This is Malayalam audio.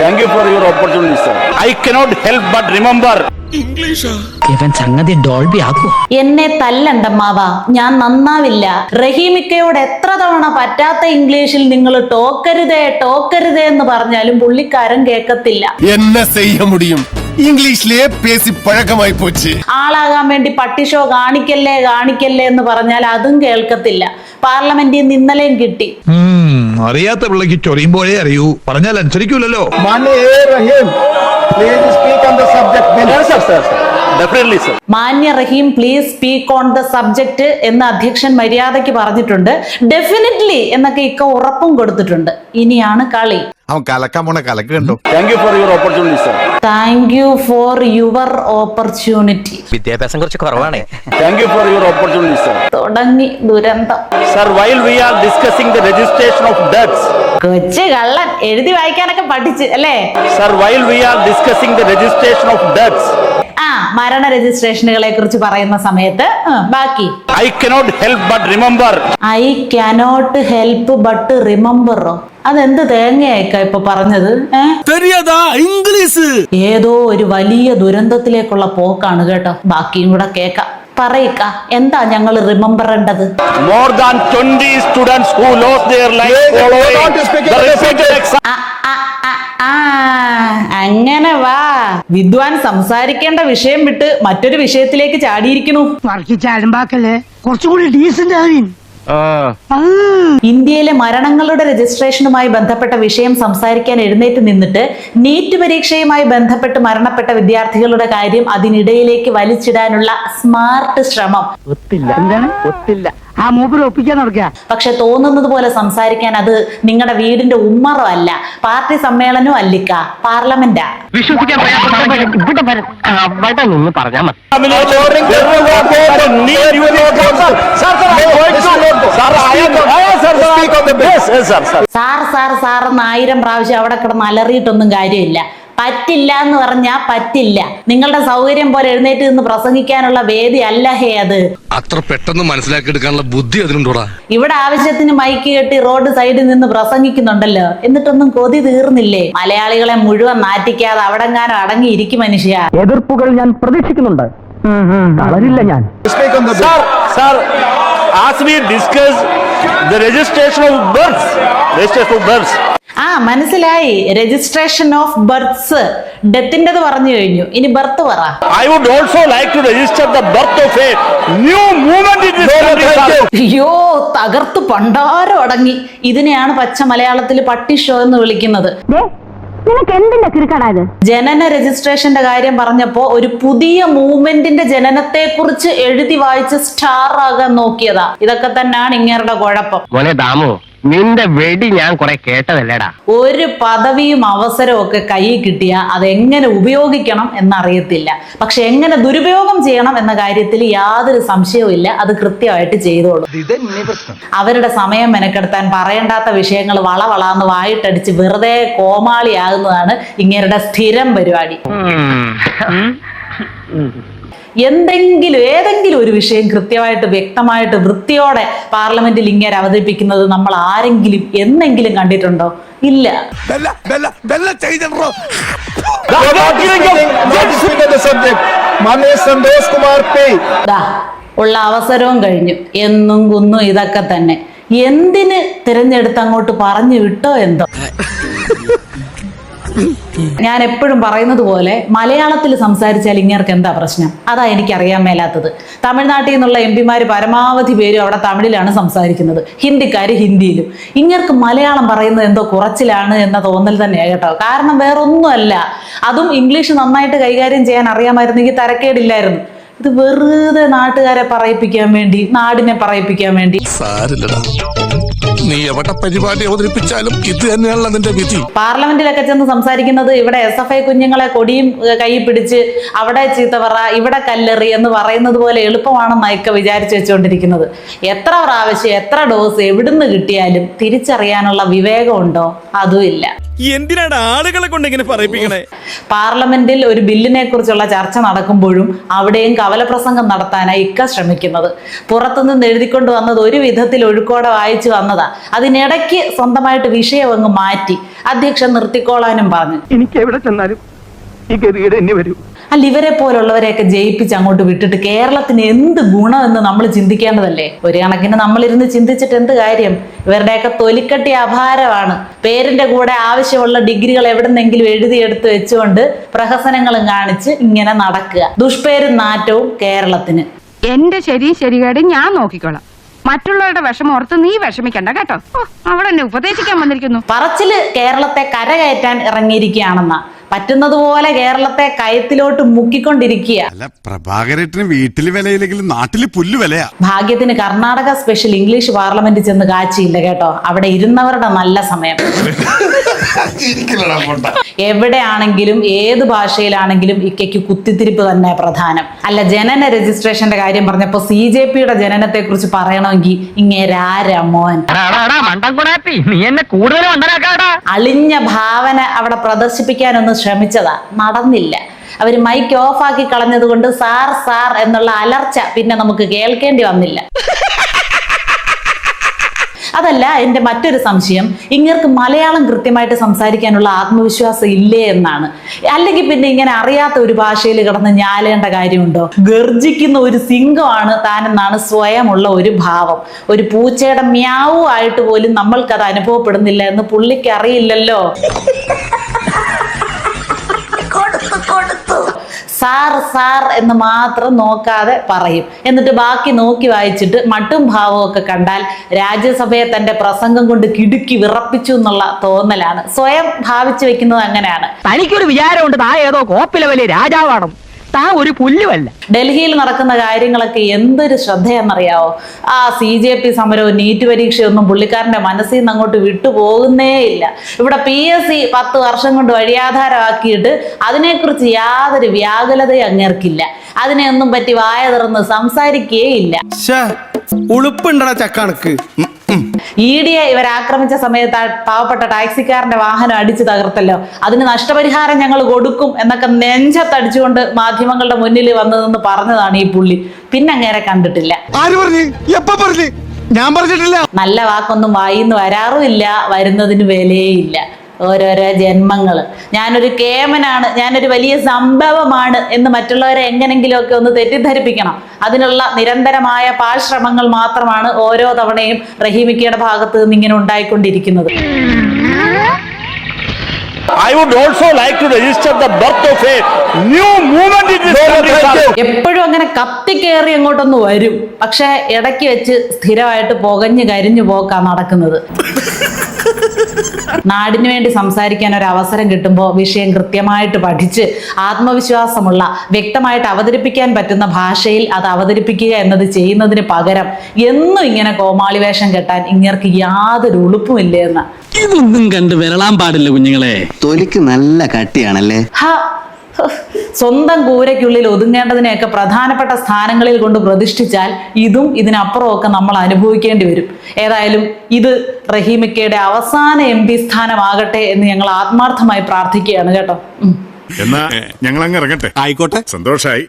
Thank you for your opportunity, sir. I cannot help but remember. ഇവൻ സംഗതി ഡോൾബി ആക്കൂ. എന്നെ തല്ലണ്ടമ്മാവാ, ഞാൻ നന്നാവില്ല. റഹീമിക്കയോട് എത്ര തവണ പറ്റാത്ത ഇംഗ്ലീഷിൽ നിങ്ങൾ ടോക്കരുതേ ടോക്കരുതേ എന്ന് പറഞ്ഞാലും പുള്ളിക്കാരൻ കേൾക്കത്തില്ല. എന്നെ ചെയ്യ മുടിയും ഇംഗ്ലീഷിലെ പേസി പഴക്കമായി പോച്ച്. ആളാകാൻ വേണ്ടി പട്ടി ഷോ കാണിക്കല്ലേ കാണിക്കല്ലേ എന്ന് പറഞ്ഞാൽ അതും കേൾക്കത്തില്ല. പാർലമെന്റിൽ നിന്ന് ഇന്നലെയും കിട്ടി. അറിയാത്ത പിള്ളക്ക് ചൊറിയുമ്പോഴേ അറിയൂ, പറഞ്ഞാൽ അനുസരിക്കൂലല്ലോ. മാന്യ Rahim please speak on the subject എന്ന് അധ്യക്ഷൻ മര്യാദയ്ക്ക് പറഞ്ഞിട്ടുണ്ട്. ഡെഫിനറ്റ്ലി എന്നൊക്കെ ഇക്ക ഉറപ്പും കൊടുത്തിട്ടുണ്ട്. ഇനിയാണ് കളി. അവൻ കലക്കാൻ പോണ കലക്ക് കണ്ടോ. Thank you for your opportunity, sir. Thank you for your opportunity. വിദ്യാഭ്യാസം കുറച്ച് കുറവാണ്. Thank you for your opportunity, sir. തുടങ്ങി ദുരന്തം. Sir, while we are discussing the registration of deaths. കൊച്ചു കള്ളൻ എഴുതി വായിക്കാനൊക്കെ പഠിച്ച് അല്ലേ? Sir, while we are discussing the registration of deaths. മരണ രജിസ്ട്രേഷനുകളെ കുറിച്ച് പറയുന്ന സമയത്ത് ബാക്കി I cannot help but remember. I cannot help but റിമെമ്പറോ? അതെന്ത് തേങ്ങയായിക്ക ഇപ്പൊ പറഞ്ഞത്? ഇംഗ്ലീഷ് ഏതോ ഒരു വലിയ ദുരന്തത്തിലേക്കുള്ള പോക്കാണ് കേട്ടോ. ബാക്കിയും കൂടെ കേക്കാം. പറയിക്ക, എന്താ ഞങ്ങൾ റിമെമ്പറേണ്ടത്? More than 20 students who lost their lives following the repeated exam. അങ്ങനെ വാ. വിദ്വാൻ സംസാരിക്കേണ്ട വിഷയം വിട്ട് മറ്റൊരു വിഷയത്തിലേക്ക് ചാടിയിരിക്കുന്നു. കുറച്ചുകൂടി ഡീസന്റ് ആവിൻ. ഇന്ത്യയിലെ മരണങ്ങളുടെ രജിസ്ട്രേഷനുമായി ബന്ധപ്പെട്ട വിഷയം സംസാരിക്കാൻ എഴുന്നേറ്റ് നിന്നിട്ട് നീറ്റ് പരീക്ഷയുമായി ബന്ധപ്പെട്ട് മരണപ്പെട്ട വിദ്യാർത്ഥികളുടെ കാര്യം അതിനിടയിലേക്ക് വലിച്ചിടാനുള്ള സ്മാർട്ട് ശ്രമം. ഒത്തില്ല ആ മൂപ്പര് ഒപ്പിക്കാൻ നടക്കുക. പക്ഷെ തോന്നുന്നത് പോലെ സംസാരിക്കാൻ അത് നിങ്ങളുടെ വീടിന്റെ ഉമ്മറോ അല്ല, പാർട്ടി സമ്മേളനവും അല്ലിക്ക, പാർലമെന്റാ. വിശ്വസിക്കാൻ അവിടെ നിന്ന് പറഞ്ഞാൽ മതി. സാർ എന്ന് 1000 പ്രാവശ്യം അവിടെ കിടന്ന് അലറിയിട്ടൊന്നും കാര്യമില്ല. പറ്റില്ല എന്ന് പറഞ്ഞാ പറ്റില്ല. നിങ്ങളുടെ സൗകര്യം പോലെ എഴുന്നേറ്റ് നിന്ന് പ്രസംഗിക്കാനുള്ള വേദി അല്ല ഹേ അത്. അത്ര പെട്ടെന്ന് മനസ്സിലാക്കി എടുക്കാനുള്ള ബുദ്ധി അതിനുണ്ടോടാ? ഇവിടെ ആവശ്യത്തിന് മൈക്ക് കെട്ടി റോഡ് സൈഡിൽ നിന്ന് പ്രസംഗിക്കുന്നുണ്ടല്ലോ, എന്നിട്ടൊന്നും കൊതി തീർന്നില്ലേ? മലയാളികളെ മുഴുവൻ നാറ്റിക്കാതെ അവിടെങ്ങാനും അടങ്ങിയിരിക്കും മനുഷ്യ. എതിർപ്പുകൾ ഞാൻ പ്രതീക്ഷിക്കുന്നുണ്ട്, തളരില്ല ഞാൻ. Sir, as we discuss the registration of births. മനസ്സിലായി. Registration of births. ഡെത്തിൻ്റെത് പറഞ്ഞു കഴിഞ്ഞു, ഇനി ബർത്ത് പറ. I would also like to register the birth of a new movement in this country. അയ്യോ, തകർത്ത് പണ്ടാരം അടങ്ങി. ഇതിനെയാണ് പച്ച മലയാളത്തിൽ പട്ടി ഷോ എന്ന് വിളിക്കുന്നത്. ജനന രജിസ്ട്രേഷന്റെ കാര്യം പറഞ്ഞപ്പോ ഒരു പുതിയ മൂവ്മെന്റിന്റെ ജനനത്തെ കുറിച്ച് എഴുതി വായിച്ച് സ്റ്റാർ ആകാൻ നോക്കിയതാ. ഇതൊക്കെ തന്നെയാണ് ഇങ്ങേരുടെ കുഴപ്പം. നിന്റെ വെടി ഞാൻ കുറെ കേട്ടതല്ലേടാ. ഒരു പദവിയും അവസരവും ഒക്കെ കയ്യിൽ കിട്ടിയാ അതെങ്ങനെ ഉപയോഗിക്കണം എന്നറിയത്തില്ല. പക്ഷെ എങ്ങനെ ദുരുപയോഗം ചെയ്യണം എന്ന കാര്യത്തിൽ യാതൊരു സംശയവും ഇല്ല. അത് കൃത്യമായിട്ട് ചെയ്തോളൂ. അവരുടെ സമയം മെനക്കെടുത്താൻ പറയേണ്ടാത്ത വിഷയങ്ങൾ വളവളാന്ന് വായിട്ടടിച്ച് വെറുതെ കോമാളിയാകുന്നതാണ് ഇങ്ങേരുടെ സ്ഥിരം പരിപാടി. ഏതെങ്കിലും ഒരു വിഷയം കൃത്യമായിട്ട് വ്യക്തമായിട്ട് വൃത്തിയോടെ പാർലമെന്റിൽ ഇങ്ങനെ അവതരിപ്പിക്കുന്നത് നമ്മൾ ആരെങ്കിലും എന്നെങ്കിലും കണ്ടിട്ടുണ്ടോ? ഇല്ല. ഉള്ള അവസരവും കഴിഞ്ഞു. എന്നും കുന്നും ഇതൊക്കെ തന്നെ. എന്തിന് തിരഞ്ഞെടുത്ത് അങ്ങോട്ട് പറഞ്ഞു വിട്ടോ എന്തോ. ഞാൻ എപ്പോഴും പറയുന്നത് പോലെ മലയാളത്തിൽ സംസാരിച്ചാൽ ഇങ്ങേർക്ക് എന്താ പ്രശ്നം? അതാ എനിക്കറിയാൻ മേലാത്തത്. തമിഴ്നാട്ടിൽ നിന്നുള്ള MP പരമാവധി പേരും അവിടെ തമിഴിലാണ് സംസാരിക്കുന്നത്, ഹിന്ദിക്കാര് ഹിന്ദിയിലും. ഇങ്ങേർക്ക് മലയാളം പറയുന്നത് എന്തോ കുറച്ചിലാണ് എന്ന തോന്നൽ തന്നെയാണ് കേട്ടോ. കാരണം വേറൊന്നുമല്ല, അതും ഇംഗ്ലീഷ് നന്നായിട്ട് കൈകാര്യം ചെയ്യാൻ അറിയാമായിരുന്നെങ്കിൽ തരക്കേടില്ലായിരുന്നു. ഇത് വെറുതെ നാട്ടുകാരെ പറയിപ്പിക്കാൻ വേണ്ടി, നാടിനെ പറയിപ്പിക്കാൻ വേണ്ടി. നീ എവിടെ പരിപാടി അവതരിപ്പിച്ചാലും ഇത് തന്നെയാണല്ലോ നിന്റെ വിധി. പാർലമെന്റിലൊക്കെ ചെന്ന് സംസാരിക്കുന്നത് ഇവിടെ SFI കുഞ്ഞുങ്ങളെ കൊടിയും കൈ പിടിച്ച് അവിടെ ചീത്ത പറ ഇവിടെ കല്ലെറി എന്ന് പറയുന്നത് പോലെ എളുപ്പമാണെന്നൊക്കെ വിചാരിച്ചു വെച്ചുകൊണ്ടിരിക്കുന്നത്. എത്ര പ്രാവശ്യം എത്ര ഡോസ് എവിടുന്ന് കിട്ടിയാലും തിരിച്ചറിയാനുള്ള വിവേകമുണ്ടോ? അതും ഇല്ല. എന്തിനാണ് ആളുകളെ കൊണ്ട് ഇങ്ങനെ പറയിപ്പിക്കണേ? പാർലമെന്റിൽ ഒരു ബില്ലിനെ കുറിച്ചുള്ള ചർച്ച നടക്കുമ്പോഴും അവിടെയും കവലപ്രസംഗം നടത്താനായി ഇക്ക ശ്രമിക്കുന്നത്. പുറത്തുനിന്ന് എഴുതിക്കൊണ്ട് വന്നത് ഒരു വിധത്തിൽ ഒഴുക്കോടെ വായിച്ചു വന്നതാ. അതിനിടയ്ക്ക് സ്വന്തമായിട്ട് വിഷയം അങ്ങ് മാറ്റി അധ്യക്ഷൻ നിർത്തിക്കോളാനും പറഞ്ഞു. എനിക്ക് എവിടെ ചെന്നാലും ഈ ഗതികേട് എന്നെ വരൂ. അല്ല, ഇവരെ പോലുള്ളവരെയൊക്കെ ജയിപ്പിച്ച് അങ്ങോട്ട് വിട്ടിട്ട് കേരളത്തിന് എന്ത് ഗുണമെന്ന് നമ്മൾ ചിന്തിക്കേണ്ടതല്ലേ? ഒരു കണക്കിന് നമ്മളിരുന്ന് ചിന്തിച്ചിട്ട് എന്ത് കാര്യം? ഇവരുടെയൊക്കെ തൊലിക്കട്ടി അപാരമാണ്. പേരിന്റെ കൂടെ ആവശ്യമുള്ള ഡിഗ്രികൾ എവിടെന്നെങ്കിലും എഴുതിയെടുത്ത് വെച്ചുകൊണ്ട് പ്രഹസനങ്ങളും കാണിച്ച് ഇങ്ങനെ നടക്കുക. ദുഷ്പേരും നാറ്റവും കേരളത്തിന്. എന്റെ ശരിയും ശരികേടും ഞാൻ നോക്കിക്കോളാം. മറ്റുള്ളവരുടെ വിഷമം ഓർത്ത് നീ വിഷമിക്കണ്ട കേട്ടോ. അവളെന്നെ ഉപദേശിക്കാൻ വന്നിരിക്കുന്നു. പറച്ചില് കേരളത്തെ കരകയറ്റാൻ ഇറങ്ങിയിരിക്കുകയാണെന്നാ. പറ്റുന്നതുപോലെ കേരളത്തെ കയത്തിലോട്ട് മുക്കിക്കൊണ്ടിരിക്കുക. അല്ല, പ്രഭാകരേട്ടന് വീട്ടില് വിലയില്ലെങ്കിലും നാട്ടില് പുല്ല് വിലയാ. ഭാഗ്യത്തിന് കർണാടക സ്പെഷ്യൽ ഇംഗ്ലീഷ് പാർലമെന്റിൽ ചെന്ന് കാച്ചിയില്ല കേട്ടോ. അവിടെ ഇരുന്നവരുടെ നല്ല സമയം. എവിടെയാണെങ്കിലും ഏത് ഭാഷയിലാണെങ്കിലും ഇക്കയ്ക്ക് കുത്തിത്തിരിപ്പ് തന്നെ പ്രധാനം. അല്ല, ജനന രജിസ്ട്രേഷന്റെ കാര്യം പറഞ്ഞപ്പോ CJPയുടെ ജനനത്തെ കുറിച്ച് പറയണമെങ്കിൽ ഇങ്ങേരാമോൻ അളിഞ്ഞ ഭാവന അവിടെ പ്രദർശിപ്പിക്കാനൊന്ന് ശ്രമിച്ചതാ, നടന്നില്ല. അവര് മൈക്ക് ഓഫ് ആക്കി കളഞ്ഞത് കൊണ്ട് സാർ സാർ എന്നുള്ള അലർച്ച പിന്നെ നമുക്ക് കേൾക്കേണ്ടി വന്നില്ല. അതല്ല, എന്റെ മറ്റൊരു സംശയം, ഇങ്ങർക്ക് മലയാളം കൃത്യമായിട്ട് സംസാരിക്കാനുള്ള ആത്മവിശ്വാസം ഇല്ലേ എന്നാണ്. അല്ലെങ്കിൽ പിന്നെ ഇങ്ങനെ അറിയാത്ത ഒരു ഭാഷയിൽ കിടന്ന് ഞാലേണ്ട കാര്യമുണ്ടോ? ഗർജിക്കുന്ന ഒരു സിംഹമാണ് താനെന്നാണ് സ്വയമുള്ള ഒരു ഭാവം. ഒരു പൂച്ചയുടെ മ്യാവു ആയിട്ട് പോലും നമ്മൾക്കത് അനുഭവപ്പെടുന്നില്ല എന്ന് പുള്ളിക്ക് അറിയില്ലല്ലോ. സാർ സാർ എന്ന് മാത്രം നോക്കാതെ പറയും. എന്നിട്ട് ബാക്കി നോക്കി വായിച്ചിട്ട് മട്ടും ഭാവവും ഒക്കെ കണ്ടാൽ രാജ്യസഭയെ തന്റെ പ്രസംഗം കൊണ്ട് കിടുക്കി വിറപ്പിച്ചു എന്നുള്ള തോന്നലാണ്. സ്വയം ഭാവിച്ചു വെക്കുന്നത് അങ്ങനെയാണ്. തനിക്കൊരു വിചാരമുണ്ട് താ ഏതോ കോപ്പിലെ വലിയ രാജാവാണ്, താ ഒരു പുല്ലുമല്ല. ഡൽഹിയിൽ നടക്കുന്ന കാര്യങ്ങളൊക്കെ എന്തൊരു ശ്രദ്ധയെന്നറിയാവോ? ആ CJP സമരവും നീറ്റ് പരീക്ഷയൊന്നും പുള്ളിക്കാരന്റെ മനസ്സിൽ നിന്ന് അങ്ങോട്ട് വിട്ടുപോകുന്നേ ഇല്ല. ഇവിടെ PSC 10 വർഷം കൊണ്ട് വഴിയാധാരമാക്കിയിട്ട് അതിനെക്കുറിച്ച് യാതൊരു വ്യാകുലതയും അങ്ങേർക്കില്ല. അതിനെയൊന്നും പറ്റി വായ തുറന്ന് സംസാരിക്കുകയില്ല. ഉളുപ്പുണ്ടടാ ചക്കണക്ക്. ED ഇവർ ആക്രമിച്ച സമയത്ത് പാവപ്പെട്ട ടാക്സിക്കാരന്റെ വാഹനം അടിച്ചു തകർത്തല്ലോ, അതിന് നഷ്ടപരിഹാരം ഞങ്ങൾ കൊടുക്കും എന്നൊക്കെ നെഞ്ചത്തടിച്ചുകൊണ്ട് മാധ്യമങ്ങളുടെ മുന്നിൽ വന്നതെന്ന് പറഞ്ഞതാണ് ഈ പുള്ളി. പിന്നെ അങ്ങേരെ കണ്ടിട്ടില്ല. ആര് പറഞ്ഞു? എപ്പ പറഞ്ഞു? ഞാൻ പറഞ്ഞിട്ടില്ല. നല്ല വാക്കൊന്നും വായിന്ന് വരാറുമില്ല, വരുന്നതിന് വിലയേയില്ല. ഓരോരോ ജന്മങ്ങള്. ഞാനൊരു കേമനാണ്, ഞാനൊരു വലിയ സംഭവമാണ് എന്ന് മറ്റുള്ളവരെ എങ്ങനെങ്കിലുമൊക്കെ ഒന്ന് തെറ്റിദ്ധരിപ്പിക്കണം. അതിനുള്ള നിരന്തരമായ പാഴ്ശ്രമങ്ങൾ മാത്രമാണ് ഓരോ തവണയും റഹീമിക്കയുടെ ഭാഗത്ത് നിന്ന് ഇങ്ങനെ ഉണ്ടായിക്കൊണ്ടിരിക്കുന്നത്. I would also like to register the birth of a new movement in this country. എപ്പോഴും അങ്ങനെ കത്തിക്കേറി അങ്ങോട്ടൊന്ന് വരും, പക്ഷെ ഇടയ്ക്ക് വെച്ച് സ്ഥിരമായിട്ട് പുകഞ്ഞു കരിഞ്ഞു പോക്കാ നടക്കുന്നത്. നാടിനു വേണ്ടി സംസാരിക്കാൻ ഒരു അവസരം കിട്ടുമ്പോൾ വിഷയം കൃത്യമായിട്ട് പഠിച്ച് ആത്മവിശ്വാസമുള്ള വ്യക്തമായിട്ട് അവതരിപ്പിക്കാൻ പറ്റുന്ന ഭാഷയിൽ അത് അവതരിപ്പിക്കുക എന്നത് ചെയ്യുന്നതിന് പകരം എന്നും ഇങ്ങനെ കോമാളി വേഷം കെട്ടാൻ ഇങ്ങർക്ക് യാതൊരു ഉളുപ്പുമില്ല എന്ന്. ഇതൊന്നും കണ്ട് വിരളാൻ പാടില്ല കുഞ്ഞുങ്ങളെ. തൊലിക്ക് നല്ല കട്ടിയാണല്ലേ. സ്വന്തം കൂരയ്ക്കുള്ളിൽ ഒതുങ്ങേണ്ടതിനെയൊക്കെ പ്രധാനപ്പെട്ട സ്ഥാനങ്ങളിൽ കൊണ്ട് പ്രതിഷ്ഠിച്ചാൽ ഇതും ഇതിനപ്പുറമൊക്കെ നമ്മൾ അനുഭവിക്കേണ്ടി വരും. ഏതായാലും ഇത് റഹീമിക്കയുടെ അവസാന MP സ്ഥാനമാകട്ടെ എന്ന് ഞങ്ങൾ ആത്മാർത്ഥമായി പ്രാർത്ഥിക്കുകയാണ് കേട്ടോ. എന്നാ ഞങ്ങൾ അങ്ങ് ഇറങ്ങട്ടെ. ആയിക്കോട്ടെ, സന്തോഷായി.